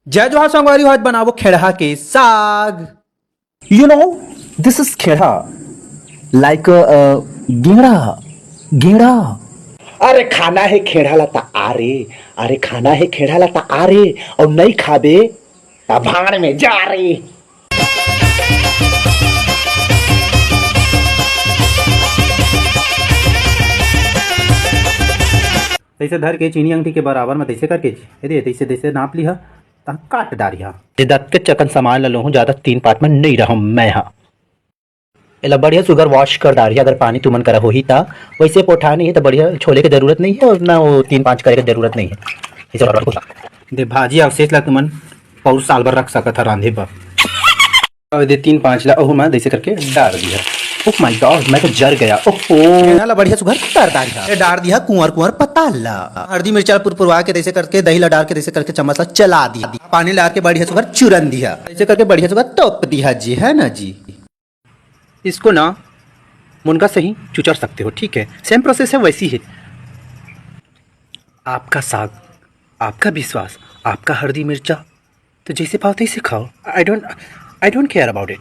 जय जोहार संगवारी आज बनावो खेड़हा के साग। You know, this is Kheda, like गेड़ा, गेड़ा। अरे खाना है खेड़ा लता आरे। अरे खाना है खेड़ा लता आरे और नहीं खाबे ता भाड़ में जा रे। तैसे धर के चीनी अंगठी के बराबर में तैसे करके यदि तैसे तैसे नाप लिहा ता काट डारिहा। दत्त के चकन सामान ला लूँ ज्यादा 3 पार्ट में नहीं रहूँ मैं हाँ। एला बढ़िया सुगर वॉश कर डारिया अगर पानी तुमन करा हो ही ता वैसे पोठा नहीं है तो बढ़िया छोले की जरूरत नहीं है और ना वो 3-5 करे की जरूरत नहीं है। इसे दे भाजी अवशेष ला तुमन पौर साल भर रख सकत है रांधे पर। और दे 3-5 ला ओह मैं जैसे करके डाल दिया। ओह माय गॉड मैं तो जर गया। ओह ला बढ़िया सुगर कर डारिया ए डाल दिया कुंवर कुंवर पता ला हल्दी मिर्चा पुरपुरवा के जैसे करके दही ला डाल के जैसे करके चम्मच ला चला दिया पानी ला के बढ़िया सुगर चूरन दिया ऐसे करके बढ़िया सुगर तोप दिया जी है ना जी। इसको ना मुनगा से ही चुचर सकते हो ठीक है सेम प्रोसेस है वैसी है। आपका साग आपका विश्वास आपका हल्दी मिर्चा तो जैसे पाओ तैसे खाओ। I don't care about it.